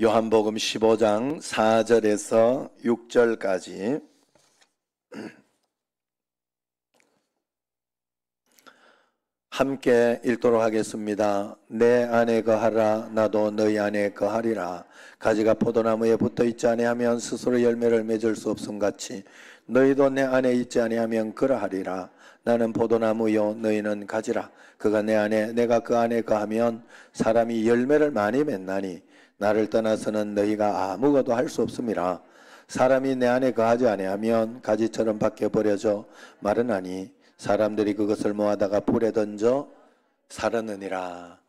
요한복음 15장 4절에서 6절까지 함께 읽도록 하겠습니다. 내 안에 거하라 나도 너희 안에 거하리라. 가지가 포도나무에 붙어있지 아니하면 스스로 열매를 맺을 수 없음같이 너희도 내 안에 있지 아니하면 그러하리라. 나는 포도나무요 너희는 가지라. 그가 내 안에 내가 그 안에 거하면 사람이 열매를 많이 맺나니 나를 떠나서는 너희가 아무것도 할 수 없음이라. 사람이 내 안에 거하지 아니하면 가지처럼 밖에 버려져 마르나니 사람들이 그것을 모아다가 불에 던져 사르느니라.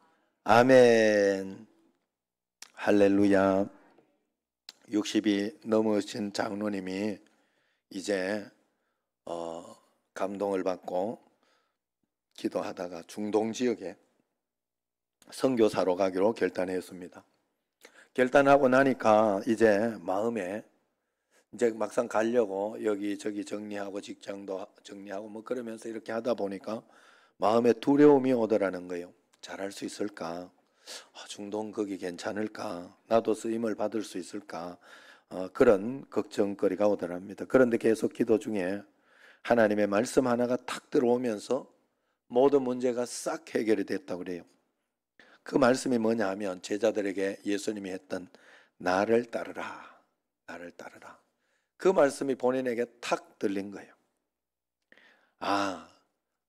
아멘. 할렐루야. 60이 넘으신 장로님이 이제 감동을 받고 기도하다가 중동 지역에 선교사로 가기로 결단했습니다. 결단하고 나니까 이제 마음에 이제 막상 가려고 여기저기 정리하고 직장도 정리하고 뭐 그러면서 이렇게 하다 보니까 마음에 두려움이 오더라는 거예요. 잘할 수 있을까? 중동 거기 괜찮을까? 나도 쓰임을 받을 수 있을까? 그런 걱정거리가 오더랍니다. 그런데 계속 기도 중에 하나님의 말씀 하나가 탁 들어오면서 모든 문제가 싹 해결이 됐다고 그래요. 그 말씀이 뭐냐 하면 제자들에게 예수님이 했던 나를 따르라, 나를 따르라. 그 말씀이 본인에게 탁 들린 거예요.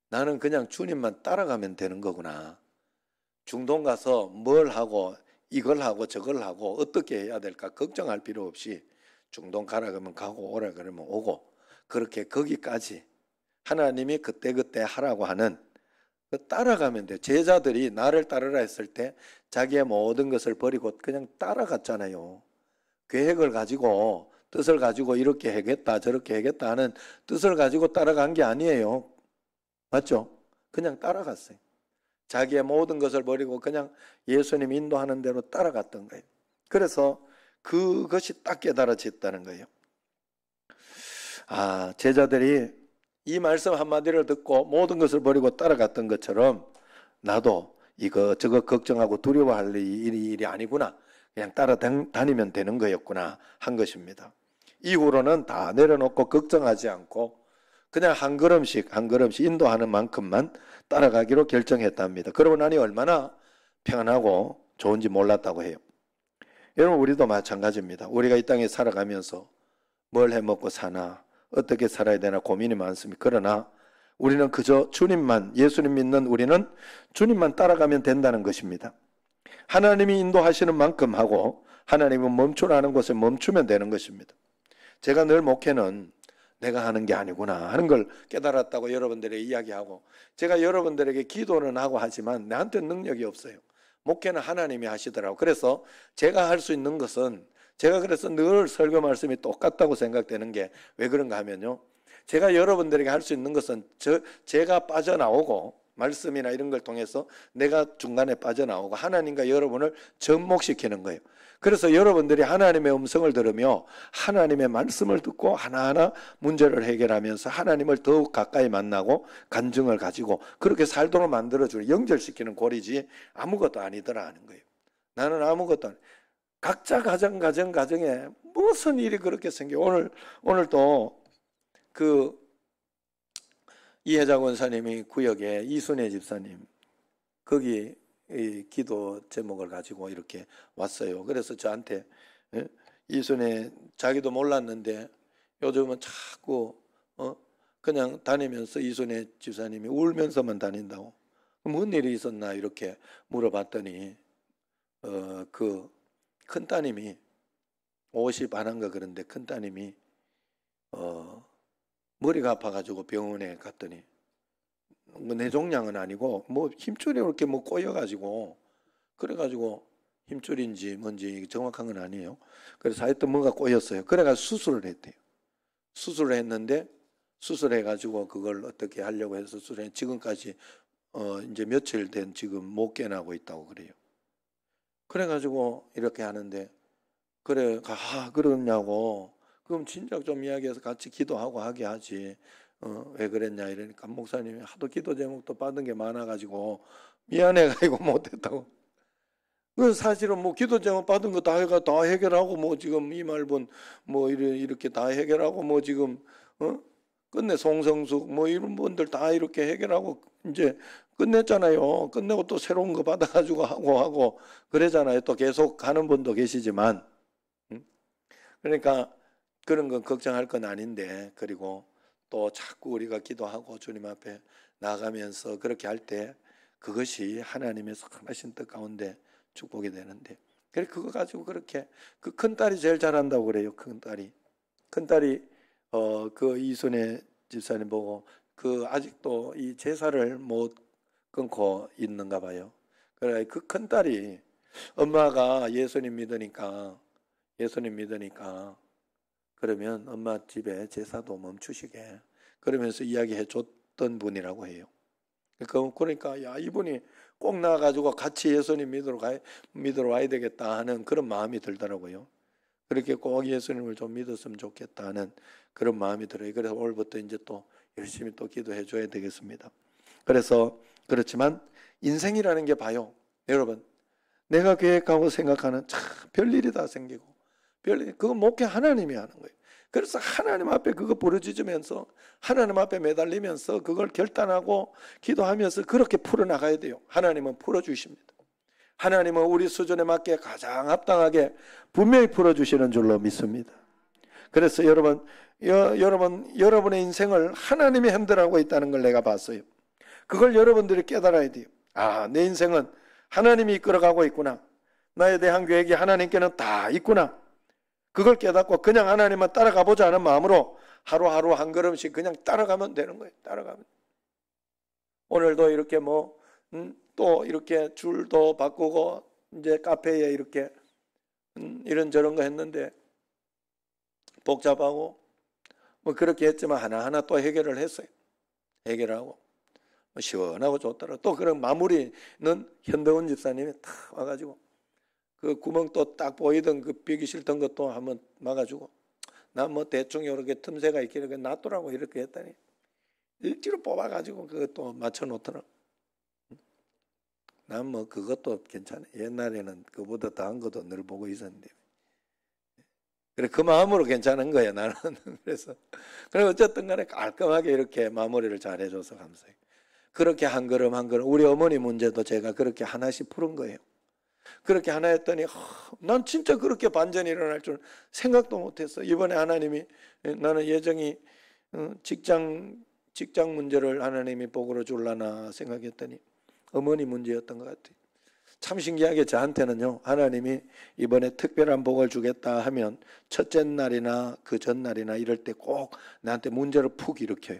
나는 그냥 주님만 따라가면 되는 거구나. 중동 가서 뭘 하고 이걸 하고 저걸 하고 어떻게 해야 될까 걱정할 필요 없이 중동 가라 그러면 가고 오라 그러면 오고 그렇게 거기까지 하나님이 그때그때 하라고 하는 따라가면 돼. 제자들이 나를 따르라 했을 때 자기의 모든 것을 버리고 그냥 따라갔잖아요. 계획을 가지고 뜻을 가지고 이렇게 해야겠다 저렇게 해야겠다 하는 뜻을 가지고 따라간 게 아니에요. 맞죠? 그냥 따라갔어요. 자기의 모든 것을 버리고 그냥 예수님 인도하는 대로 따라갔던 거예요. 그래서 그것이 딱 깨달아졌다는 거예요. 제자들이 이 말씀 한마디를 듣고 모든 것을 버리고 따라갔던 것처럼 나도 이거 저거 걱정하고 두려워할 일이 아니구나. 그냥 따라다니면 되는 거였구나 한 것입니다. 이후로는 다 내려놓고 걱정하지 않고 그냥 한 걸음씩 인도하는 만큼만 따라가기로 결정했답니다. 그러고 나니 얼마나 평안하고 좋은지 몰랐다고 해요. 여러분 우리도 마찬가지입니다. 우리가 이 땅에 살아가면서 뭘 해먹고 사나 어떻게 살아야 되나 고민이 많습니다. 그러나 우리는 그저 주님만 예수님 믿는 우리는 주님만 따라가면 된다는 것입니다. 하나님이 인도하시는 만큼 하고 하나님은 멈추라는 곳에 멈추면 되는 것입니다. 제가 늘 목회는 내가 하는 게 아니구나 하는 걸 깨달았다고 여러분들에게 이야기하고 제가 여러분들에게 기도는 하고 하지만 나한테는 능력이 없어요. 목회는 하나님이 하시더라고요. 그래서 제가 할 수 있는 것은 제가 그래서 늘 설교 말씀이 똑같다고 생각되는 게 왜 그런가 하면요. 제가 여러분들에게 할 수 있는 것은 제가 빠져나오고 말씀이나 이런 걸 통해서 내가 중간에 빠져나오고 하나님과 여러분을 접목시키는 거예요. 그래서 여러분들이 하나님의 음성을 들으며 하나님의 말씀을 듣고 하나하나 문제를 해결하면서 하나님을 더욱 가까이 만나고 간증을 가지고 그렇게 살도록 만들어주는 연결시키는 고리지 아무것도 아니더라 하는 거예요. 나는 아무것도 아니. 각자 가정에 무슨 일이 그렇게 생겨. 오늘도 이혜자 권사님이 구역에 이순애 집사님 거기 기도 제목을 가지고 이렇게 왔어요. 그래서 저한테 이순애 자기도 몰랐는데 요즘은 자꾸 그냥 다니면서 이순애 집사님이 울면서만 다닌다고. 무슨 일이 있었나 이렇게 물어봤더니 그 큰따님이 50 안 한가 그런데 큰따님이 머리가 아파가지고 병원에 갔더니 뇌종양은 아니고 힘줄이 이렇게 꼬여가지고 그래가지고 힘줄인지 뭔지 정확한 건 아니에요. 그래서 하여튼 뭔가 꼬였어요. 그래가지고 수술을 했대요. 수술을 했는데 수술해가지고 그걸 어떻게 하려고 해서 수술해 지금까지 이제 며칠 된 지금 못 깨나고 있다고 그래요. 그래가지고 이렇게 하는데 그러냐고 그럼 진작 좀 이야기해서 같이 기도하고 하게 하지. 왜 그랬냐 이러니까 목사님이 하도 기도 제목도 받은 게 많아가지고 미안해가지고 못했다고. 그 사실은 뭐 기도 제목 받은 거 다 해결하고 뭐 지금 이 말본 뭐 이렇게 다 해결하고 뭐 지금 끝내 송성숙 뭐 이런 분들 다 이렇게 해결하고 이제 끝냈잖아요. 끝내고 또 새로운 거 받아가지고 하고 그러잖아요. 또 계속 하는 분도 계시지만 그러니까 그런 건 걱정할 건 아닌데, 그리고 또 자꾸 우리가 기도하고 주님 앞에 나가면서 그렇게 할 때 그것이 하나님의 선하신 뜻 가운데 축복이 되는데, 그래 그거 가지고 그렇게 그 큰딸이 제일 잘한다고 그래요. 큰딸이 그 이순애 집사님 보고 그 아직도 이 제사를 못 끊고 있는가 봐요. 그래 그 큰딸이 엄마가 예수님 믿으니까 그러면 엄마 집에 제사도 멈추시게 그러면서 이야기해 줬던 분이라고 해요. 그러니까 야 이분이 꼭 나가가지고 같이 예수님 믿으러 와야 되겠다 하는 그런 마음이 들더라고요. 그렇게 꼭 예수님을 좀 믿었으면 좋겠다 하는 그런 마음이 들어요. 그래서 오늘부터 이제 또 열심히 또 기도해 줘야 되겠습니다. 그래서 그렇지만 인생이라는 게 봐요. 여러분, 내가 계획하고 생각하는 참 별일이 다 생기고 그거 목회 하나님이 하는 거예요. 그래서 하나님 앞에 그거 부르짖으면서 하나님 앞에 매달리면서 그걸 결단하고 기도하면서 그렇게 풀어나가야 돼요. 하나님은 풀어주십니다. 하나님은 우리 수준에 맞게 가장 합당하게 분명히 풀어주시는 줄로 믿습니다. 그래서 여러분의 인생을 하나님이 핸들하고 있다는 걸 내가 봤어요. 그걸 여러분들이 깨달아야 돼요. 아, 내 인생은 하나님이 이끌어가고 있구나. 나에 대한 계획이 하나님께는 다 있구나. 그걸 깨닫고 그냥 하나님만 따라가보자 하는 마음으로 하루하루 한 걸음씩 그냥 따라가면 되는 거예요. 따라가면. 오늘도 이렇게 또 이렇게 줄도 바꾸고 이제 카페에 이렇게 이런저런 거 했는데 복잡하고 뭐 그렇게 했지만 하나하나 또 해결을 했어요. 해결하고 시원하고 좋더라. 또 그런 마무리는 현대원 집사님이 탁 와가지고 그 구멍 또 딱 보이던 그 벽이 싫던 것도 한번 막아주고, 난 뭐 대충 이렇게 틈새가 있기를 놔두라고 이렇게 했더니 일지로 뽑아가지고 그것도 맞춰놓더라고. 난 뭐 그것도 괜찮아. 옛날에는 그보다 더한 것도 늘 보고 있었는데. 그래 그 마음으로 괜찮은 거예요 나는. 그래서 어쨌든 간에 깔끔하게 이렇게 마무리를 잘 해줘서 감사해요. 그렇게 한 걸음 한 걸음 우리 어머니 문제도 제가 그렇게 하나씩 푸른 거예요. 그렇게 하나 했더니 난 진짜 그렇게 반전이 일어날 줄 생각도 못했어. 이번에 하나님이 나는 예정이 직장 문제를 하나님이 복으로 줄라나 생각했더니 어머니 문제였던 것 같아요. 참 신기하게 저한테는요, 하나님이 이번에 특별한 복을 주겠다 하면 첫째 날이나 그 전날이나 이럴 때 꼭 나한테 문제를 푹 일으켜요.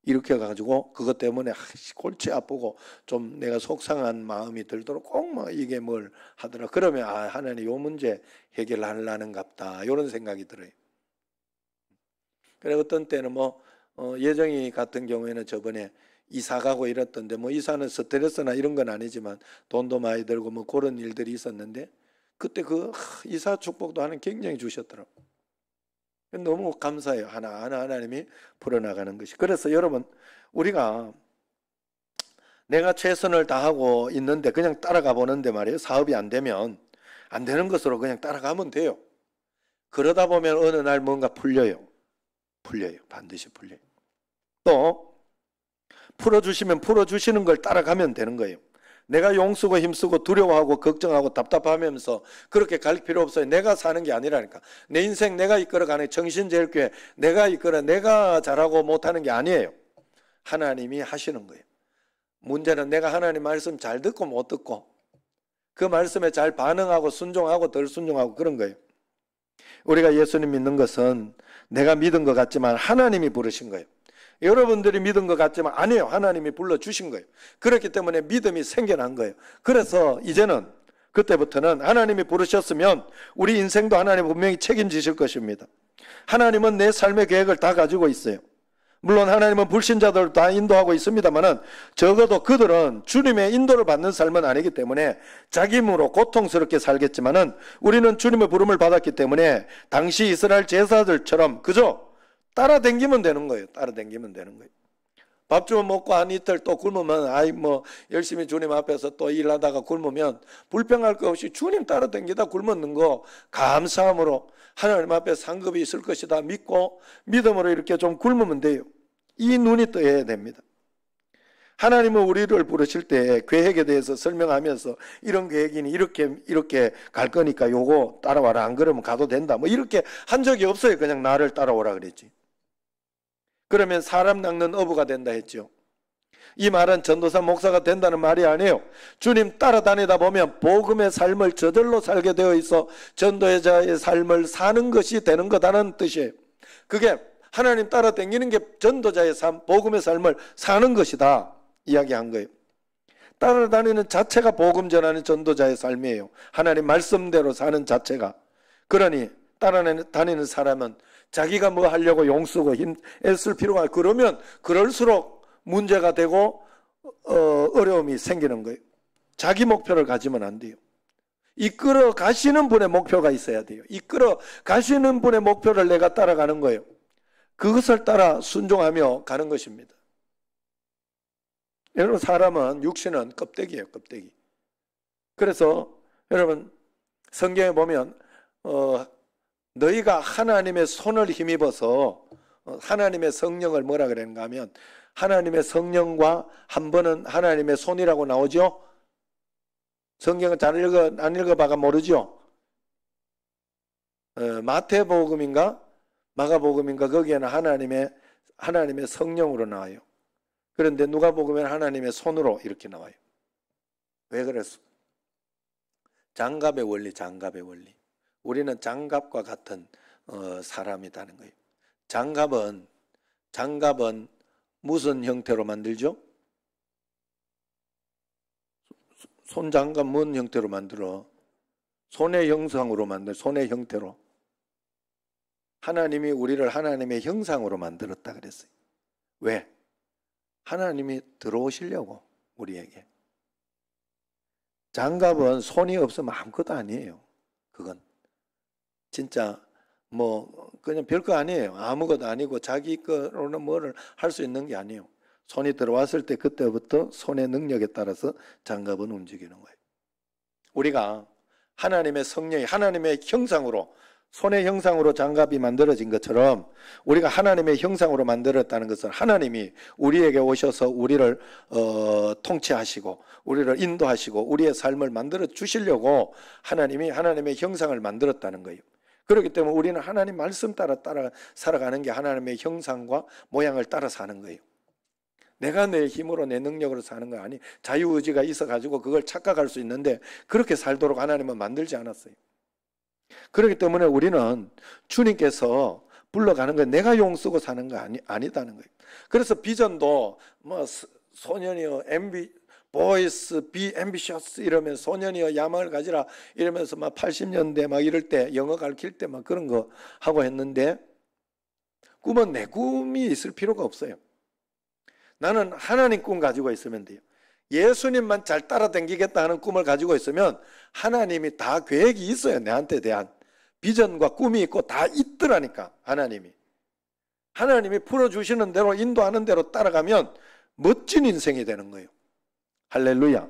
일으켜가지고 그것 때문에 골치 아프고 좀 내가 속상한 마음이 들도록 꼭 뭐 이게 뭘 하더라. 그러면 하나님 요 문제 해결하려는갑다 이런 생각이 들어요. 그래 어떤 때는 예정이 같은 경우에는 저번에 이사 가고 이랬던데 이사는 스트레스나 이런 건 아니지만 돈도 많이 들고 그런 일들이 있었는데 그때 그 이사 축복도 하나님 굉장히 주셨더라고. 너무 감사해요. 하나하나 하나님이 풀어나가는 것이. 그래서 여러분, 우리가 내가 최선을 다하고 있는데 그냥 따라가 보는데 말이에요. 사업이 안 되면 안 되는 것으로 그냥 따라가면 돼요. 그러다 보면 어느 날 뭔가 풀려요. 반드시 풀려요. 또 풀어주시면 풀어주시는 걸 따라가면 되는 거예요. 내가 용쓰고 힘쓰고 두려워하고 걱정하고 답답하면서 그렇게 갈 필요 없어요. 내가 사는 게 아니라니까. 내 인생 내가 이끌어가는 정신제일교회 내가 잘하고 못하는 게 아니에요. 하나님이 하시는 거예요. 문제는 내가 하나님 말씀 잘 듣고 못 듣고 그 말씀에 잘 반응하고 순종하고 덜 순종하고 그런 거예요. 우리가 예수님 믿는 것은 내가 믿은 것 같지만 하나님이 부르신 거예요. 여러분들이 믿은 것 같지만 아니에요. 하나님이 불러주신 거예요. 그렇기 때문에 믿음이 생겨난 거예요. 그래서 이제는 그때부터는 하나님이 부르셨으면 우리 인생도 하나님 분명히 책임지실 것입니다. 하나님은 내 삶의 계획을 다 가지고 있어요. 물론 하나님은 불신자들을 다 인도하고 있습니다만 적어도 그들은 주님의 인도를 받는 삶은 아니기 때문에 자기 힘으로 고통스럽게 살겠지만 우리는 주님의 부름을 받았기 때문에 당시 이스라엘 제사들처럼 그저 따라다니면 되는 거예요. 밥 주면 먹고 한 이틀 또 굶으면 아이 뭐 열심히 주님 앞에서 또 일하다가 굶으면 불평할 거 없이 주님 따라다니다 굶었는 거 감사함으로 하나님 앞에 상급이 있을 것이다 믿고 믿음으로 이렇게 좀 굶으면 돼요. 이 눈이 떠야 됩니다. 하나님은 우리를 부르실 때 계획에 대해서 설명하면서 이런 계획이니 이렇게 갈 거니까 요거 따라와라. 안 그러면 가도 된다. 뭐 이렇게 한 적이 없어요. 그냥 나를 따라오라 그랬지. 그러면 사람 낚는 어부가 된다 했죠. 이 말은 전도사 목사가 된다는 말이 아니에요. 주님 따라다니다 보면 복음의 삶을 저절로 살게 되어 있어 전도자의 삶을 사는 것이 되는 거다는 뜻이에요. 그게 하나님 따라다니는 게 전도자의 삶, 복음의 삶을 사는 것이다 이야기한 거예요. 따라다니는 자체가 복음 전하는 전도자의 삶이에요. 하나님 말씀대로 사는 자체가. 그러니 따라다니는 사람은 자기가 뭐 하려고 용쓰고 애쓸 필요가 없고 그러면 그럴수록 문제가 되고 어려움이 생기는 거예요. 자기 목표를 가지면 안 돼요. 이끌어 가시는 분의 목표가 있어야 돼요. 이끌어 가시는 분의 목표를 내가 따라가는 거예요. 그것을 따라 순종하며 가는 것입니다. 여러분 사람은 육신은 껍데기예요. 껍데기. 그래서 여러분 성경에 보면 너희가 하나님의 손을 힘입어서 하나님의 성령을 뭐라 그러는가 하면 하나님의 성령과 한 번은 하나님의 손이라고 나오죠. 성경을 안 읽어봐가 모르죠. 마태복음인가 마가복음인가 거기에는 하나님의 성령으로 나와요. 그런데 누가복음에는 하나님의 손으로 이렇게 나와요. 왜 그랬어? 장갑의 원리, 장갑의 원리. 우리는 장갑과 같은 사람이라는 거예요. 장갑은 무슨 형태로 만들죠? 손장갑 무슨 형태로 만들어? 손의 형상으로 만들, 손의 형태로. 하나님이 우리를 하나님의 형상으로 만들었다 그랬어요. 왜? 하나님이 들어오시려고 우리에게. 장갑은 손이 없으면 아무것도 아니에요. 그건 진짜 뭐 그냥 별거 아니에요. 아무것도 아니고 자기 거로는 뭐를 할 수 있는 게 아니에요. 손이 들어왔을 때 그때부터 손의 능력에 따라서 장갑은 움직이는 거예요. 우리가 하나님의 성령이 하나님의 형상으로 손의 형상으로 장갑이 만들어진 것처럼 우리가 하나님의 형상으로 만들었다는 것은 하나님이 우리에게 오셔서 우리를 통치하시고 우리를 인도하시고 우리의 삶을 만들어 주시려고 하나님이 하나님의 형상을 만들었다는 거예요. 그렇기 때문에 우리는 하나님 말씀 따라 살아가는 게 하나님의 형상과 모양을 따라 사는 거예요. 내가 내 힘으로 내 능력으로 사는 거 아니. 자유의지가 있어가지고 그걸 착각할 수 있는데 그렇게 살도록 하나님은 만들지 않았어요. 그렇기 때문에 우리는 주님께서 불러가는 거 내가 용쓰고 사는 거 아니다는 거예요. 그래서 비전도 뭐 소년이여 보이스 be ambitious 이러면서 소년이여 야망을 가지라 이러면서 막 80년대 막 이럴 때 영어 가르칠 때 막 그런 거 하고 했는데 꿈은 내 꿈이 있을 필요가 없어요. 나는 하나님 꿈 가지고 있으면 돼요. 예수님만 잘 따라다니겠다 하는 꿈을 가지고 있으면 하나님이 다 계획이 있어요. 내한테 대한 비전과 꿈이 있고 다 있더라니까. 하나님이 풀어주시는 대로 인도하는 대로 따라가면 멋진 인생이 되는 거예요. 할렐루야.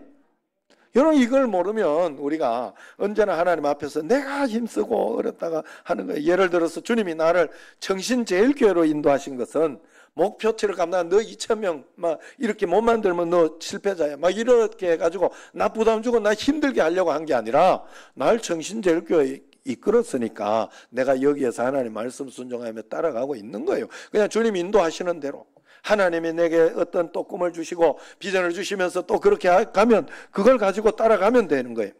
여러분 이걸 모르면 우리가 언제나 하나님 앞에서 내가 힘쓰고 어렵다가 하는 거예요. 예를 들어서 주님이 나를 청신제일교회로 인도하신 것은 목표치를 감당 너 2,000명 막 이렇게 못 만들면 너 실패자야 막 이렇게 해가지고 나 부담 주고 나 힘들게 하려고 한 게 아니라 날 청신제일교회에 이끌었으니까 내가 여기에서 하나님 말씀 순종하며 따라가고 있는 거예요. 그냥 주님 인도하시는 대로 하나님이 내게 어떤 또 꿈을 주시고 비전을 주시면서 또 그렇게 가면 그걸 가지고 따라가면 되는 거예요.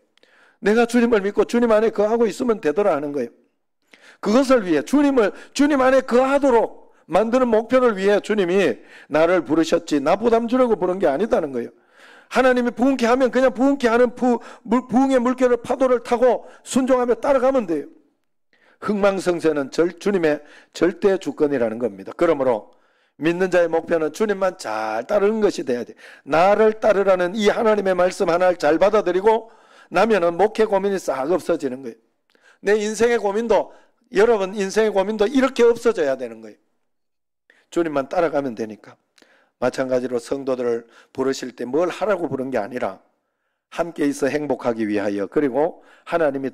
내가 주님을 믿고 주님 안에 거하고 있으면 되더라 하는 거예요. 그것을 위해 주님 안에 거하도록 만드는 목표를 위해 주님이 나를 부르셨지 나 부담 주려고 부른 게 아니다는 거예요. 하나님이 부흥케 하면 그냥 부흥케 하는 부흥의 물결을 파도를 타고 순종하며 따라가면 돼요. 흥망성쇠는 주님의 절대 주권이라는 겁니다. 그러므로 믿는 자의 목표는 주님만 잘 따르는 것이 돼야 돼. 나를 따르라는 이 하나님의 말씀 하나를 잘 받아들이고 나면은 목회 고민이 싹 없어지는 거예요. 내 인생의 고민도 여러분 인생의 고민도 이렇게 없어져야 되는 거예요. 주님만 따라가면 되니까. 마찬가지로 성도들을 부르실 때 뭘 하라고 부른 게 아니라 함께 있어 행복하기 위하여, 그리고 하나님이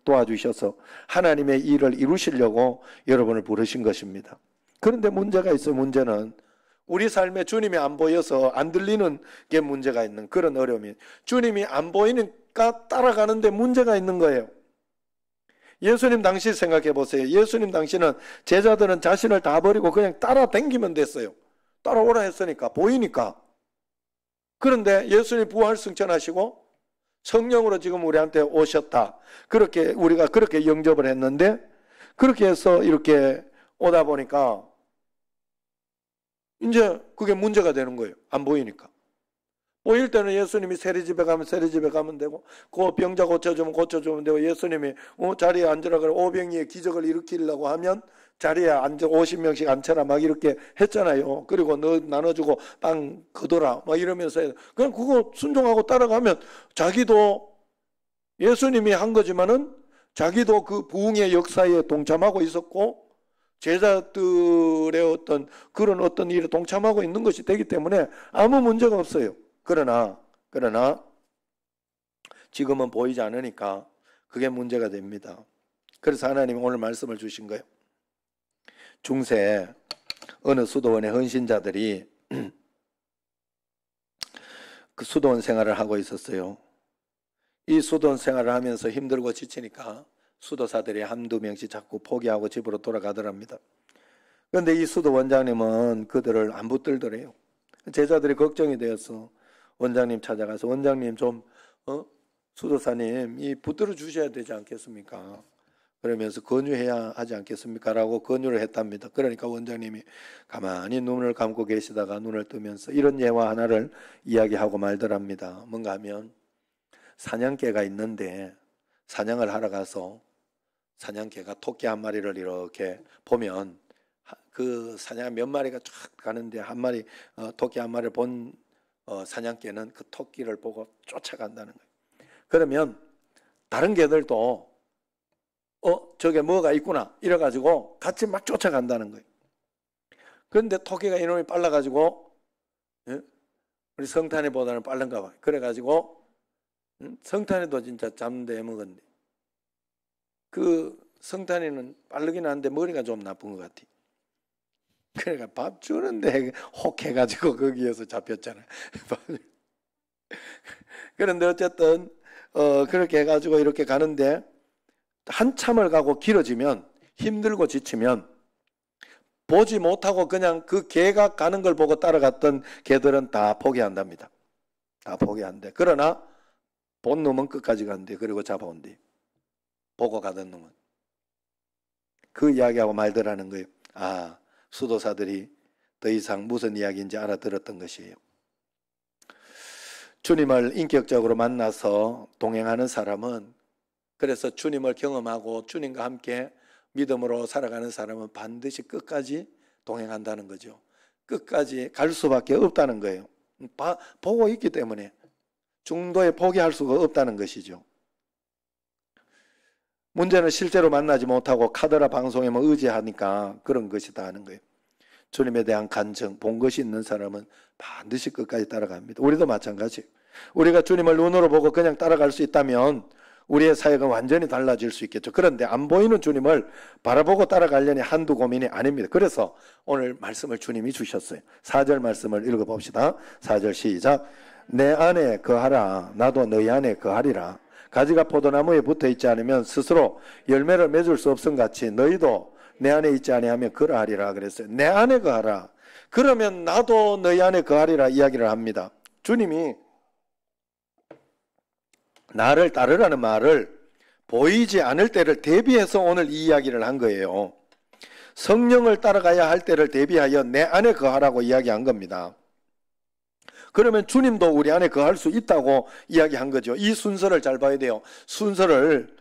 도와주셔서 하나님의 일을 이루시려고 여러분을 부르신 것입니다. 그런데 문제가 있어요. 문제는 우리 삶에 주님이 안 보여서 안 들리는 게 문제가 있는 그런 어려움이, 주님이 안 보이니까 따라가는데 문제가 있는 거예요. 예수님 당시 생각해 보세요. 예수님 당시는 제자들은 자신을 다 버리고 그냥 따라다니면 됐어요. 따라오라 했으니까, 보이니까. 그런데 예수님 부활 승천하시고 성령으로 지금 우리한테 오셨다. 그렇게 우리가 그렇게 영접을 했는데, 그렇게 해서 이렇게 오다 보니까 이제 그게 문제가 되는 거예요. 안 보이니까. 보일 때는 예수님이 세리집에 가면 되고, 그 병자 고쳐주면 되고, 예수님이 자리에 앉으라 그래 오병이의 기적을 일으키려고 하면 자리에 앉아 50명씩 앉혀라 막 이렇게 했잖아요. 그리고 너 나눠주고 빵 거둬라 막 이러면서 그냥 그거 순종하고 따라가면 자기도 예수님이 한 거지만은 자기도 그 부흥의 역사에 동참하고 있었고 제자들의 그런 어떤 일에 동참하고 있는 것이 되기 때문에 아무 문제가 없어요. 그러나 지금은 보이지 않으니까 그게 문제가 됩니다. 그래서 하나님이 오늘 말씀을 주신 거예요. 중세 어느 수도원의 헌신자들이 그 수도원 생활을 하고 있었어요. 이 수도원 생활을 하면서 힘들고 지치니까 수도사들이 한두 명씩 자꾸 포기하고 집으로 돌아가더랍니다. 그런데 이 수도 원장님은 그들을 안 붙들더래요. 제자들이 걱정이 되어서 원장님 찾아가서, 원장님 좀 수도사님 이 붙들어 주셔야 되지 않겠습니까? 그러면서 권유해야 하지 않겠습니까? 라고 권유를 했답니다. 그러니까 원장님이 가만히 눈을 감고 계시다가 눈을 뜨면서 이런 예화 하나를 이야기하고 말더랍니다. 뭔가 하면 사냥개가 있는데 사냥을 하러 가서 사냥개가 토끼 한 마리를 이렇게 보면 그 사냥 몇 마리가 쫙 가는데 한 마리 토끼 한 마리를 본 사냥개는 그 토끼를 보고 쫓아간다는 거예요. 그러면 다른 개들도 저게 뭐가 있구나 이래가지고 같이 막 쫓아간다는 거예요. 그런데 토끼가 이놈이 빨라가지고 우리 성탄이보다는 빠른가 봐요. 그래가지고 성탄이도 진짜 잡는데 해먹었네. 그 성탄이는 빠르긴 한데 머리가 좀 나쁜 것 같아. 그러니까 밥 주는데 혹해가지고 거기에서 잡혔잖아요. 그런데 어쨌든 그렇게 해가지고 이렇게 가는데 한참을 가고 길어지면 힘들고 지치면 보지 못하고 그냥 그 개가 가는 걸 보고 따라갔던 개들은 다 포기한답니다. 다 포기한대. 그러나 본 놈은 끝까지 간대. 그리고 잡아온대. 보고 가던 놈은. 그 이야기하고 말더라는 거예요. 아, 수도사들이 더 이상 무슨 이야기인지 알아들었던 것이에요. 주님을 인격적으로 만나서 동행하는 사람은, 그래서 주님을 경험하고 주님과 함께 믿음으로 살아가는 사람은 반드시 끝까지 동행한다는 거죠. 끝까지 갈 수밖에 없다는 거예요. 보고 있기 때문에 중도에 포기할 수가 없다는 것이죠. 문제는 실제로 만나지 못하고 카더라 방송에만 의지하니까 그런 것이다 하는 거예요. 주님에 대한 간증, 본 것이 있는 사람은 반드시 끝까지 따라갑니다. 우리도 마찬가지예요. 우리가 주님을 눈으로 보고 그냥 따라갈 수 있다면 우리의 사역은 완전히 달라질 수 있겠죠. 그런데 안 보이는 주님을 바라보고 따라가려니 한두 고민이 아닙니다. 그래서 오늘 말씀을 주님이 주셨어요. 4절 말씀을 읽어봅시다. 4절 시작. 내 안에 거하라. 나도 너희 안에 거하리라. 가지가 포도나무에 붙어있지 않으면 스스로 열매를 맺을 수 없음 같이 너희도 내 안에 있지 아니하면 그러하리라 그랬어요. 내 안에 거하라. 그러면 나도 너희 안에 거하리라 이야기를 합니다. 주님이 나를 따르라는 말을 보이지 않을 때를 대비해서 오늘 이 이야기를 한 거예요. 성령을 따라가야 할 때를 대비하여 내 안에 거하라고 이야기한 겁니다. 그러면 주님도 우리 안에 거할 수 있다고 이야기한 거죠. 이 순서를 잘 봐야 돼요. 순서를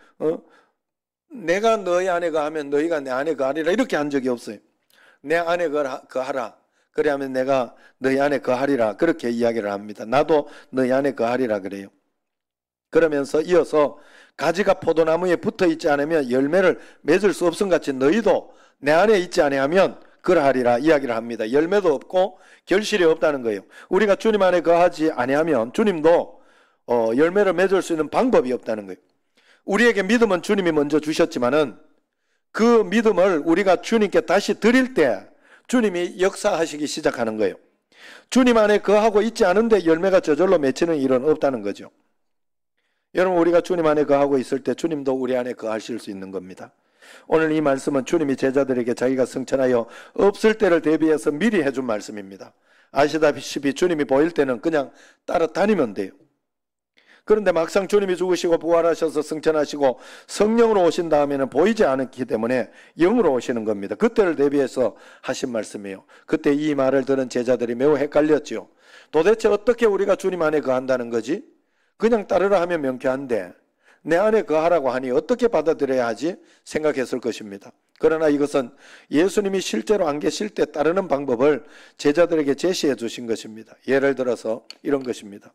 내가 너희 안에 거하면 너희가 내 안에 거하리라 이렇게 한 적이 없어요. 내 안에 거하라. 그래야면 내가 너희 안에 거하리라 그렇게 이야기를 합니다. 나도 너희 안에 거하리라 그래요. 그러면서 이어서 가지가 포도나무에 붙어있지 않으면 열매를 맺을 수 없음 같이 너희도 내 안에 있지 아니하면 그러하리라 이야기를 합니다. 열매도 없고 결실이 없다는 거예요. 우리가 주님 안에 거하지 아니하면 주님도 열매를 맺을 수 있는 방법이 없다는 거예요. 우리에게 믿음은 주님이 먼저 주셨지만은 그 믿음을 우리가 주님께 다시 드릴 때 주님이 역사하시기 시작하는 거예요. 주님 안에 거하고 있지 않은데 열매가 저절로 맺히는 일은 없다는 거죠. 여러분, 우리가 주님 안에 거하고 있을 때 주님도 우리 안에 거하실 수 있는 겁니다. 오늘 이 말씀은 주님이 제자들에게 자기가 승천하여 없을 때를 대비해서 미리 해준 말씀입니다. 아시다시피 주님이 보일 때는 그냥 따라다니면 돼요. 그런데 막상 주님이 죽으시고 부활하셔서 승천하시고 성령으로 오신 다음에는 보이지 않기 때문에 영으로 오시는 겁니다. 그때를 대비해서 하신 말씀이에요. 그때 이 말을 들은 제자들이 매우 헷갈렸지요. 도대체 어떻게 우리가 주님 안에 거한다는 거지? 그냥 따르라 하면 명쾌한데 내 안에 거하라고 하니 어떻게 받아들여야 하지? 생각했을 것입니다. 그러나 이것은 예수님이 실제로 안 계실 때 따르는 방법을 제자들에게 제시해 주신 것입니다. 예를 들어서 이런 것입니다.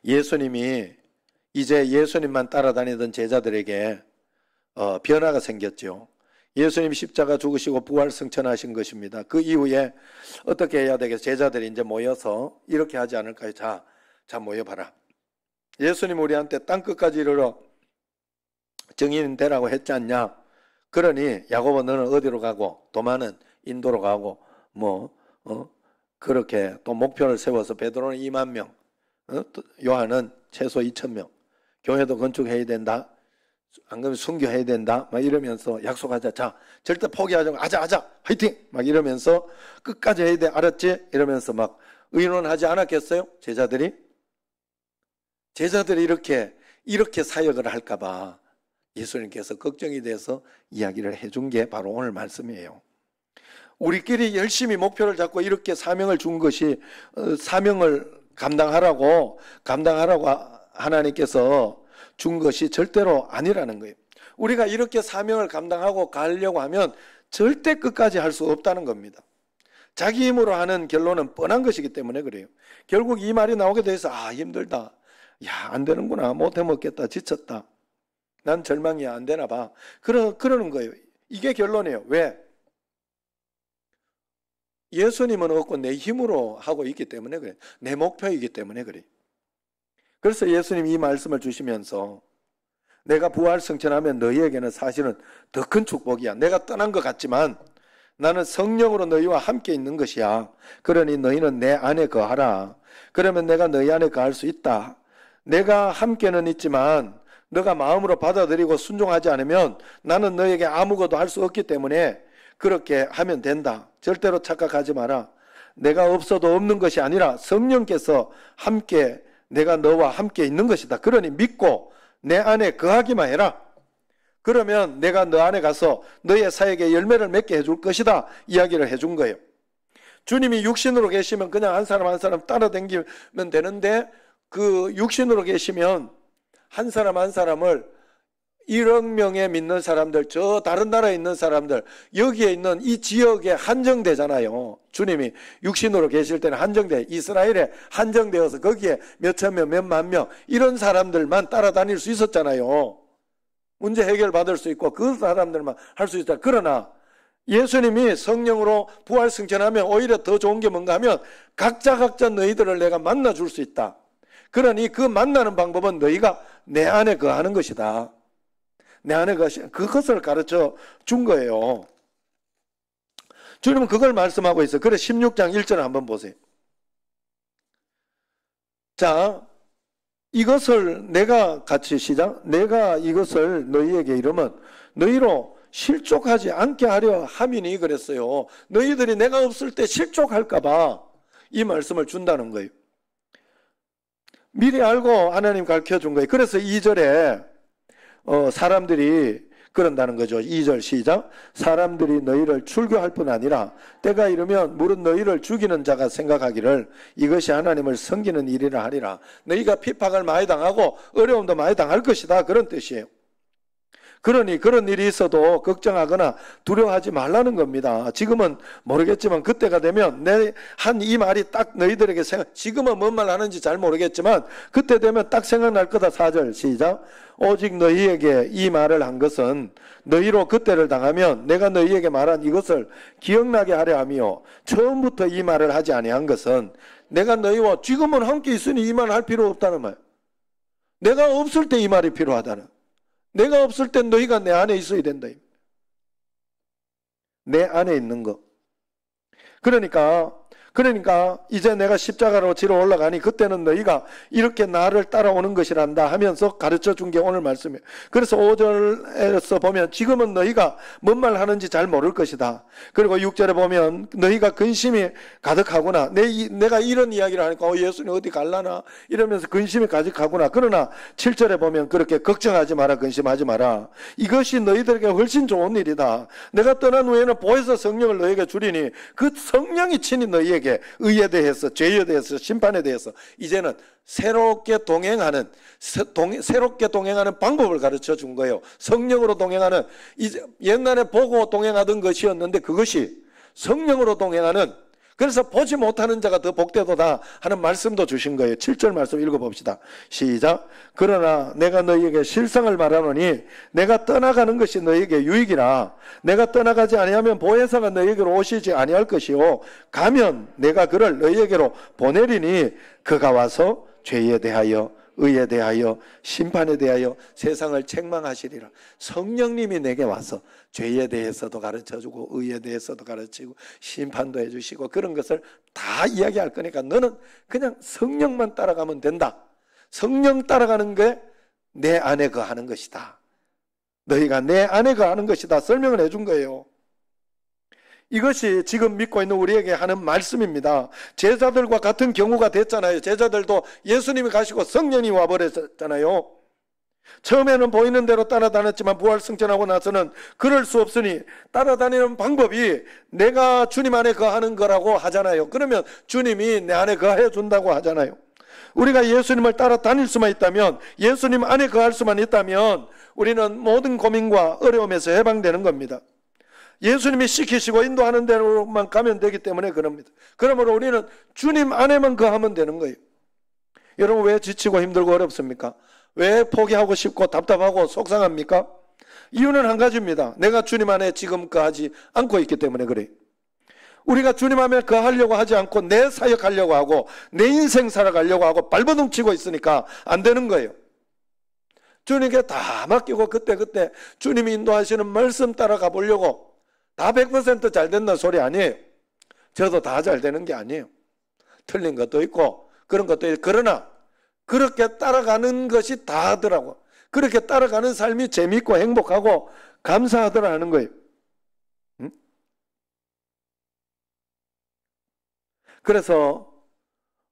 예수님이 이제 예수님만 따라다니던 제자들에게 변화가 생겼죠. 예수님 십자가 죽으시고 부활 승천하신 것입니다. 그 이후에 어떻게 해야 되겠어요? 제자들이 이제 모여서 이렇게 하지 않을까요? 자 모여봐라. 예수님 우리한테 땅끝까지 이르러 증인 되라고 했지 않냐? 그러니 야고보 너는 어디로 가고 도마는 인도로 가고 그렇게 또 목표를 세워서 베드로는 2만 명, 요한은 최소 2,000명, 교회도 건축해야 된다, 안 그러면 순교해야 된다 막 이러면서 약속하자. 자 절대 포기하지 말고 하자 화이팅 막 이러면서 끝까지 해야 돼 알았지? 이러면서 막 의논하지 않았겠어요? 제자들이 이렇게 사역을 할까봐 예수님께서 걱정이 돼서 이야기를 해준 게 바로 오늘 말씀이에요. 우리끼리 열심히 목표를 잡고 이렇게 사명을 준 것이 사명을 감당하라고 하나님께서 준 것이 절대로 아니라는 거예요. 우리가 이렇게 사명을 감당하고 가려고 하면 절대 끝까지 할 수 없다는 겁니다. 자기 힘으로 하는 결론은 뻔한 것이기 때문에 그래요. 결국 이 말이 나오게 돼서 힘들다. 안 되는구나. 못 해먹겠다. 지쳤다. 난 절망이야. 안 되나 봐. 그러는 거예요. 이게 결론이에요. 왜? 예수님은 없고 내 힘으로 하고 있기 때문에 그래. 내 목표이기 때문에 그래. 그래서 예수님이 이 말씀을 주시면서 내가 부활 승천하면 너희에게는 사실은 더 큰 축복이야. 내가 떠난 것 같지만 나는 성령으로 너희와 함께 있는 것이야. 그러니 너희는 내 안에 거하라. 그러면 내가 너희 안에 거할 수 있다. 내가 함께는 있지만 너가 마음으로 받아들이고 순종하지 않으면 나는 너에게 아무것도 할 수 없기 때문에 그렇게 하면 된다. 절대로 착각하지 마라. 내가 없어도 없는 것이 아니라 성령께서 함께 내가 너와 함께 있는 것이다. 그러니 믿고 내 안에 거하기만 해라. 그러면 내가 너 안에 가서 너의 사역에 열매를 맺게 해줄 것이다. 이야기를 해준 거예요. 주님이 육신으로 계시면 그냥 한 사람 한 사람 따라다니면 되는데 그 육신으로 계시면 한 사람 한 사람을 1억 명의 믿는 사람들, 저 다른 나라에 있는 사람들, 여기에 있는 이 지역에 한정되잖아요. 주님이 육신으로 계실 때는 이스라엘에 한정되어서 거기에 몇천 명, 몇만 명 이런 사람들만 따라다닐 수 있었잖아요. 문제 해결받을 수 있고 그 사람들만 할 수 있다. 그러나 예수님이 성령으로 부활 승천하면 오히려 더 좋은 게 뭔가 하면 각자 너희들을 내가 만나줄 수 있다. 그러니 그 만나는 방법은 너희가 내 안에 거하는 것이다. 내 안에 그것을 가르쳐 준 거예요. 주님은 그걸 말씀하고 있어요. 그래 16장 1절을 한번 보세요. 자, 이것을 내가 이것을 너희에게 이르면 너희로 실족하지 않게 하려 함이니 그랬어요. 너희들이 내가 없을 때 실족할까 봐 이 말씀을 준다는 거예요. 미리 알고 하나님 가르쳐준 거예요. 그래서 2절에 사람들이 그런다는 거죠. 2절 시작. 사람들이 너희를 출교할 뿐 아니라 때가 이르면 무릇 너희를 죽이는 자가 생각하기를 이것이 하나님을 섬기는 일이라 하리라. 너희가 핍박을 많이 당하고 어려움도 많이 당할 것이다. 그런 뜻이에요. 그러니 그런 일이 있어도 걱정하거나 두려워하지 말라는 겁니다. 지금은 모르겠지만 그때가 되면 내 한 이 말이 딱 너희들에게 지금은 뭔 말 하는지 잘 모르겠지만 그때 되면 딱 생각날 거다. 4절 시작. 오직 너희에게 이 말을 한 것은 너희로 그때를 당하면 내가 너희에게 말한 이것을 기억나게 하려 함이요, 처음부터 이 말을 하지 아니한 것은 내가 너희와 지금은 함께 있으니 이 말 할 필요 없다는 말. 내가 없을 때 이 말이 필요하다는. 내가 없을 땐 너희가 내 안에 있어야 된다. 내 안에 있는 거. 그러니까 이제 내가 십자가로 지러 올라가니 그때는 너희가 이렇게 나를 따라오는 것이란다 하면서 가르쳐 준 게 오늘 말씀이에요. 그래서 5절에서 보면 지금은 너희가 뭔 말 하는지 잘 모를 것이다. 그리고 6절에 보면 너희가 근심이 가득하구나. 내가 이런 이야기를 하니까 예수님 어디 갈라나 이러면서 근심이 가득하구나. 그러나 7절에 보면 그렇게 걱정하지 마라, 근심하지 마라. 이것이 너희들에게 훨씬 좋은 일이다. 내가 떠난 후에는 보혜사 성령을 너희에게 주리니 그 성령이 친히 너희에게 의에 대해서, 죄에 대해서, 심판에 대해서 이제는 새롭게 동행하는 방법을 가르쳐 준 거예요. 성령으로 동행하는, 이제 옛날에 보고 동행하던 것이었는데 그것이 성령으로 동행하는, 그래서 보지 못하는 자가 더 복되도다 하는 말씀도 주신 거예요. 7절 말씀 읽어봅시다. 시작. 그러나 내가 너희에게 실상을 말하노니 내가 떠나가는 것이 너희에게 유익이라. 내가 떠나가지 아니하면 보혜사가 너희에게로 오시지 아니할 것이요, 가면 내가 그를 너희에게로 보내리니 그가 와서 죄에 대하여, 의에 대하여, 심판에 대하여 세상을 책망하시리라. 성령님이 내게 와서 죄에 대해서도 가르쳐주고 의에 대해서도 가르치고 심판도 해주시고 그런 것을 다 이야기할 거니까 너는 그냥 성령만 따라가면 된다. 성령 따라가는 게 내 안에 거하는 것이다. 너희가 내 안에 거하는 것이다. 설명을 해준 거예요. 이것이 지금 믿고 있는 우리에게 하는 말씀입니다. 제자들과 같은 경우가 됐잖아요. 제자들도 예수님이 가시고 성령이 와버렸잖아요. 처음에는 보이는 대로 따라다녔지만 부활승천하고 나서는 그럴 수 없으니 따라다니는 방법이 내가 주님 안에 거하는 거라고 하잖아요. 그러면 주님이 내 안에 거해 준다고 하잖아요. 우리가 예수님을 따라다닐 수만 있다면, 예수님 안에 거할 수만 있다면 우리는 모든 고민과 어려움에서 해방되는 겁니다. 예수님이 시키시고 인도하는 대로만 가면 되기 때문에 그럽니다. 그러므로 우리는 주님 안에만 거하면 되는 거예요. 여러분, 왜 지치고 힘들고 어렵습니까? 왜 포기하고 싶고 답답하고 속상합니까? 이유는 한 가지입니다. 내가 주님 안에 지금 거하지 않고 있기 때문에 그래요. 우리가 주님 안에 거하려고 하지 않고 내 사역하려고 하고 내 인생 살아가려고 하고 발버둥 치고 있으니까 안 되는 거예요. 주님께 다 맡기고 그때 주님이 인도하시는 말씀 따라가 보려고 다 100% 잘 된다는 소리 아니에요. 저도 다 잘 되는 게 아니에요. 틀린 것도 있고 그런 것도 있고, 그러나 그렇게 따라가는 것이 다 하더라고. 그렇게 따라가는 삶이 재미있고 행복하고 감사하더라는 거예요. 응? 그래서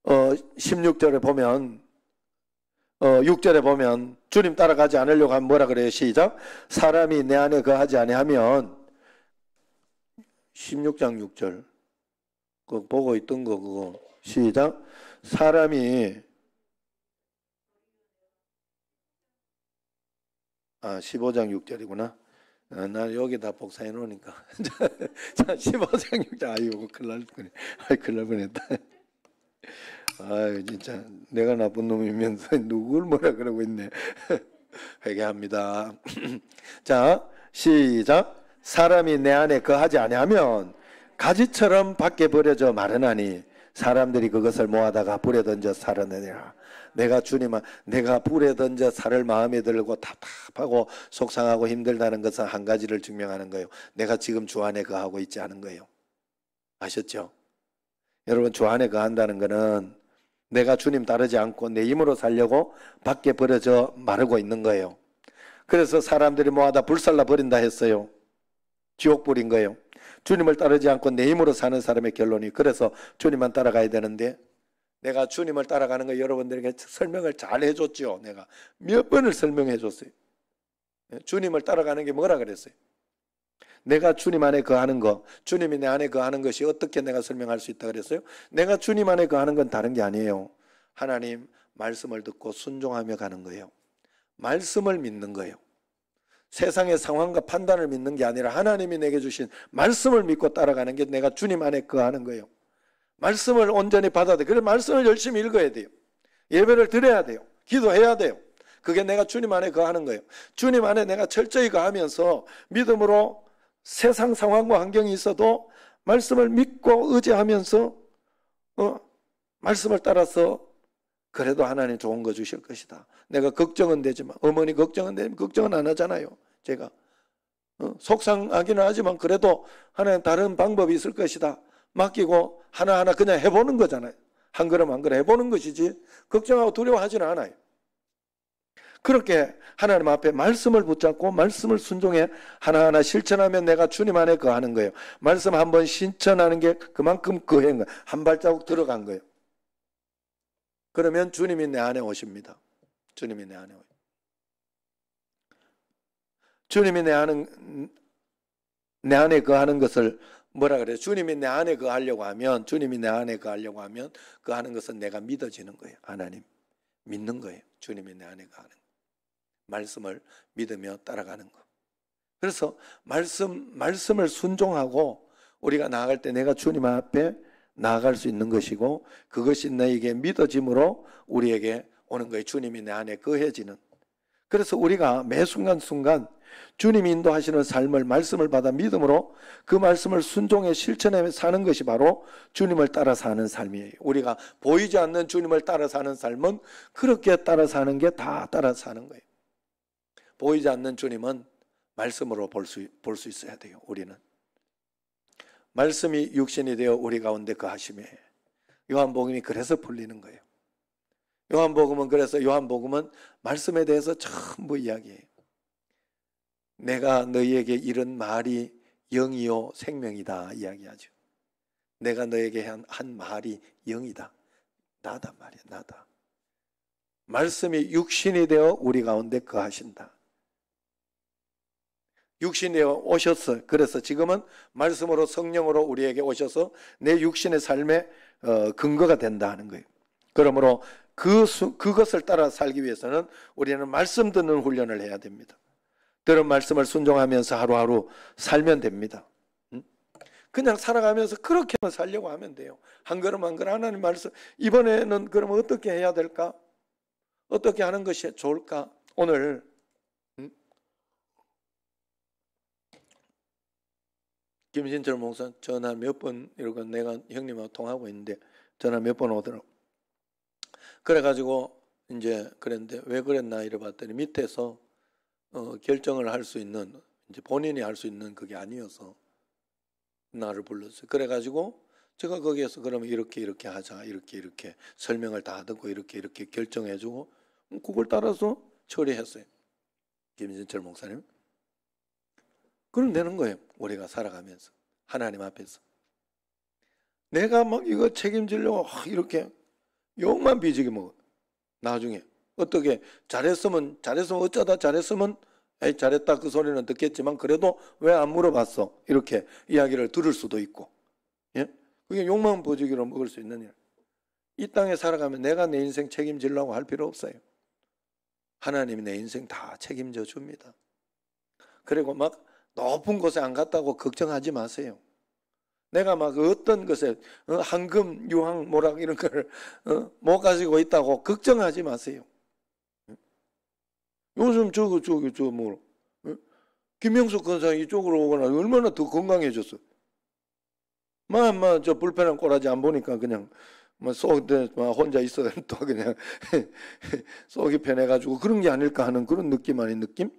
16절에 보면 6절에 보면 주님 따라가지 않으려고 하면 뭐라 그래요? 시작. 사람이 내 안에 거하지 아니하면, 16장 6절 그거 보고 있던 거 그거 시작. 사람이 15장 6절이구나. 난 여기다 복사해 놓으니까. 자, 15장 6절. 아이고, 큰일 날 뻔했다. 아유, 진짜 내가 나쁜 놈이면서 누굴 뭐라 그러고 있네. 회개합니다. 자, 시작. 사람이 내 안에 거하지 아니하면 가지처럼 밖에 버려져 마르나니 사람들이 그것을 모아다가 불에 던져 살아내리라. 내가 불에 던져 살을 마음에 들고 답답하고 속상하고 힘들다는 것은 한 가지를 증명하는 거예요. 내가 지금 주 안에 거하고 있지 않은 거예요. 아셨죠? 여러분, 주 안에 거한다는 것은 내가 주님 따르지 않고 내 힘으로 살려고 밖에 버려져 마르고 있는 거예요. 그래서 사람들이 모아다 불살라 버린다 했어요. 지옥불인 거예요. 주님을 따르지 않고 내 힘으로 사는 사람의 결론이. 그래서 주님만 따라가야 되는데, 내가 주님을 따라가는 거 여러분들에게 설명을 잘 해줬죠. 내가 몇 번을 설명해 줬어요. 주님을 따라가는 게 뭐라 그랬어요? 내가 주님 안에 거하는 거, 주님이 내 안에 거하는 것이 어떻게 내가 설명할 수 있다 그랬어요? 내가 주님 안에 거하는 건 다른 게 아니에요. 하나님 말씀을 듣고 순종하며 가는 거예요. 말씀을 믿는 거예요. 세상의 상황과 판단을 믿는 게 아니라 하나님이 내게 주신 말씀을 믿고 따라가는 게 내가 주님 안에 거하는 거예요. 말씀을 온전히 받아야 돼요. 그래서 말씀을 열심히 읽어야 돼요. 예배를 드려야 돼요. 기도해야 돼요. 그게 내가 주님 안에 거하는 거예요. 주님 안에 내가 철저히 거하면서 믿음으로 세상 상황과 환경이 있어도 말씀을 믿고 의지하면서 말씀을 따라서 그래도 하나님 좋은 거 주실 것이다. 내가 걱정은 되지만, 어머니 걱정은 되지만 걱정은 안 하잖아요. 제가 속상하기는 하지만 그래도 하나님 다른 방법이 있을 것이다. 맡기고 하나하나 그냥 해보는 거잖아요. 한 걸음 한 걸음 해보는 것이지 걱정하고 두려워하지는 않아요. 그렇게 하나님 앞에 말씀을 붙잡고 말씀을 순종해 하나하나 실천하면 내가 주님 안에 거하는 거예요. 말씀 한번 실천하는 게 그만큼 거한 거예요. 한 발자국 들어간 거예요. 그러면 주님이 내 안에 오십니다. 주님이 내 안에 오십니다. 주님이 내 안에 거하는 것을 뭐라 그래요? 주님이 내 안에 거하려고 하면, 주님이 내 안에 거하려고 하면 거하는 것은 내가 믿어지는 거예요. 하나님 믿는 거예요. 주님이 내 안에 거하는 거. 말씀을 믿으며 따라가는 거. 그래서 말씀을 순종하고 우리가 나아갈 때 내가 주님 앞에 나아갈 수 있는 것이고, 그것이 너에게 믿어짐으로 우리에게 오는 거예요. 주님이 내 안에 거해지는. 그래서 우리가 매 순간순간 주님이 인도하시는 삶을, 말씀을 받아 믿음으로 그 말씀을 순종해 실천해 사는 것이 바로 주님을 따라 사는 삶이에요. 우리가 보이지 않는 주님을 따라 사는 삶은 그렇게 따라 사는 게 다 따라 사는 거예요. 보이지 않는 주님은 말씀으로 볼 수 있어야 돼요. 우리는 말씀이 육신이 되어 우리 가운데 거하심에, 요한복음이 그래서 풀리는 거예요. 요한복음은 말씀에 대해서 전부 이야기해요. 내가 너희에게 이른 말이 영이요 생명이다 이야기하죠. 내가 너에게 한 말이 영이다. 나다 말이야, 나다. 말씀이 육신이 되어 우리 가운데 거하신다. 육신이 되어 오셨어. 그래서 지금은 말씀으로, 성령으로 우리에게 오셔서 내 육신의 삶의 근거가 된다 하는 거예요. 그러므로 그것을 따라 살기 위해서는 우리는 말씀 듣는 훈련을 해야 됩니다. 들은 말씀을 순종하면서 하루하루 살면 됩니다. 그냥 살아가면서 그렇게만 살려고 하면 돼요. 한 걸음 한 걸음 하나님 말씀, 이번에는 그럼 어떻게 해야 될까? 어떻게 하는 것이 좋을까? 오늘 김신철 목사 전화 몇 번 이러고 내가 형님하고 통하고 있는데 전화 몇 번 오더라고. 그래가지고 이제 그랬는데 왜 그랬나 이래봤더니 밑에서 결정을 할 수 있는, 이제 본인이 할 수 있는 그게 아니어서 나를 불렀어요. 그래가지고 제가 거기에서 그러면 이렇게 하자, 이렇게 설명을 다 듣고 이렇게 결정해주고 그걸 따라서 처리했어요. 김진철 목사님. 그럼 되는 거예요. 우리가 살아가면서 하나님 앞에서 내가 막 이거 책임지려고 이렇게 욕만 비지게 먹어. 나중에 어떻게 잘했으면 어쩌다 잘했으면 에이 잘했다 그 소리는 듣겠지만 그래도 왜 안 물어봤어? 이렇게 이야기를 들을 수도 있고, 예? 그게 욕만 부지기로 먹을 수 있는 일. 이 땅에 살아가면 내가 내 인생 책임지려고 할 필요 없어요. 하나님이 내 인생 다 책임져 줍니다. 그리고 막 높은 곳에 안 갔다고 걱정하지 마세요. 내가 막 어떤 것에 황금, 유황, 모락 이런 걸 못 가지고 있다고 걱정하지 마세요. 요즘 김명숙 권사 이쪽으로 오거나 얼마나 더 건강해졌어. 저 불편한 꼬라지 안 보니까 그냥 혼자 있어도 또 그냥 속이 편해가지고 그런 게 아닐까 하는 그런 느낌 아닌 느낌?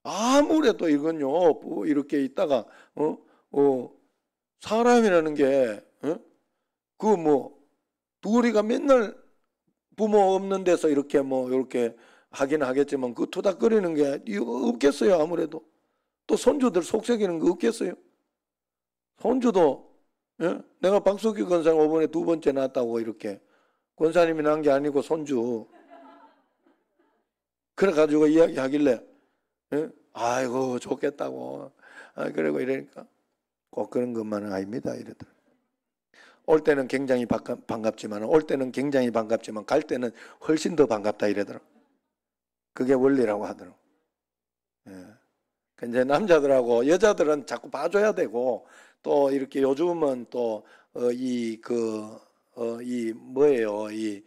아무래도 이건요, 이렇게 있다가 사람이라는 게 둘이가 맨날 부모 없는 데서 이렇게 하긴 하겠지만 그 토닥거리는 게 이거 없겠어요. 아무래도 또 손주들 속삭이는 거 없겠어요. 손주도, 예? 내가 박석규 권사님 5번에 2번째 낳았다고 이렇게 권사님이 낳은 게 아니고 손주 그래가지고 이야기하길래, 예? 아이고 좋겠다고, 그러고 이러니까 꼭 그런 것만은 아닙니다 이러더라고요. 올 때는 굉장히 반갑지만 갈 때는 훨씬 더 반갑다 이러더라고요. 그게 원리라고 하더라고요. 예. 이제 남자들하고 여자들은 자꾸 봐줘야 되고 또 이렇게 요즘은 또 이 뭐예요? 예?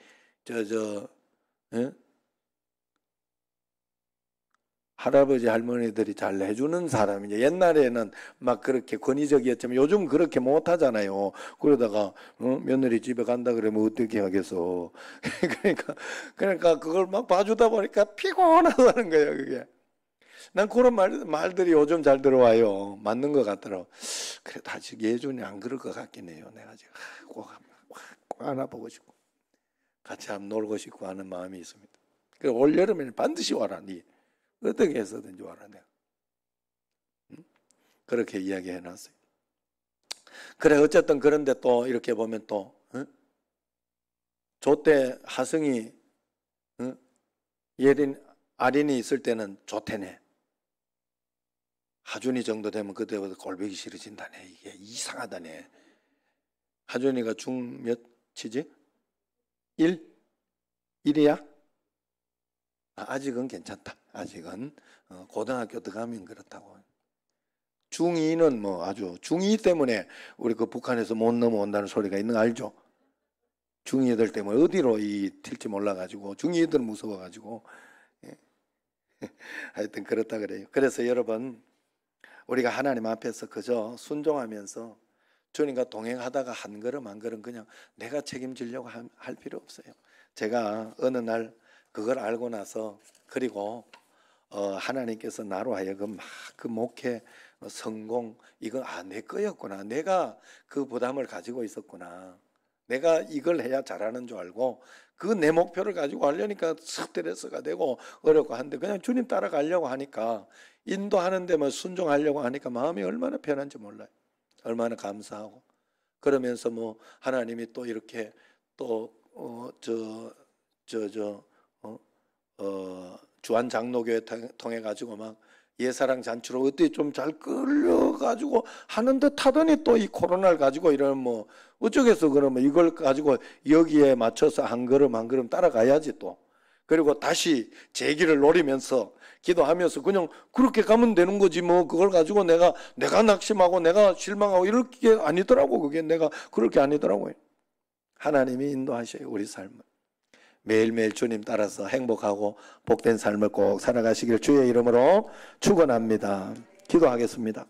할아버지 할머니들이 잘 해주는 사람이죠. 옛날에는 막 그렇게 권위적이었지만 요즘 그렇게 못하잖아요. 그러다가 며느리 집에 간다 그러면 어떻게 하겠어? 그러니까 그걸 막 봐주다 보니까 피곤하다는 거예요. 그게. 난 그런 말들이 요즘 잘 들어와요. 맞는 것 같더라고. 그래도 아직 예전에 안 그럴 것 같긴 해요. 내가 지금 꼭 안아보고 싶고 같이 한번 놀고 싶고 하는 마음이 있습니다. 그래서 올 여름에는 반드시 와라. 니 어떻게 해서든지 와라. 내가 그렇게 이야기해 놨어요. 그래 어쨌든 그런데 또 이렇게 보면 또 조때 하승이 예린 아린이 있을 때는 좋대네. 하준이 정도 되면 그때부터 꼴보기 싫어진다네. 이게 이상하다네. 하준이가 중 몇이지? 1? 1이야? 아직은 괜찮다. 아직은 고등학교 들어가면 그렇다고. 중2는 뭐 아주 중2 때문에 우리 그 북한에서 못 넘어온다는 소리가 있는 거 알죠? 중2들 때문에 어디로 튈지 몰라가지고 중2들은 무서워가지고 하여튼 그렇다 그래요. 그래서 여러분 우리가 하나님 앞에서 그저 순종하면서 주님과 동행하다가 한 걸음 한 걸음 그냥 내가 책임지려고 할 필요 없어요. 제가 어느 날 그걸 알고 나서 그리고 하나님께서 나로 하여금 막 그 목회 성공 이건 내 거였구나. 내가 그 부담을 가지고 있었구나. 내가 이걸 해야 잘하는 줄 알고 그 내 목표를 가지고 하려니까 스트레스가 되고 어렵고 한데 그냥 주님 따라가려고 하니까 인도하는 데만 순종하려고 하니까 마음이 얼마나 편한지 몰라요. 얼마나 감사하고 그러면서 뭐 하나님이 또 이렇게 또 주한 장로교회 통해 가지고 막 예사랑 잔치로 어떻게 좀 잘 끌려가지고 하는 듯 하더니 또 이 코로나를 가지고 이러면 뭐 어쩌겠어. 그러면 이걸 가지고 여기에 맞춰서 한 걸음 한 걸음 따라가야지 또. 그리고 다시 재기를 노리면서 기도하면서 그냥 그렇게 가면 되는 거지 뭐 그걸 가지고 내가 낙심하고 내가 실망하고 이럴 게 아니더라고. 그게 내가 그럴 게 아니더라고요. 하나님이 인도하셔요. 우리 삶을. 매일매일 주님 따라서 행복하고 복된 삶을 꼭 살아가시길 주의 이름으로 축원합니다. 기도하겠습니다.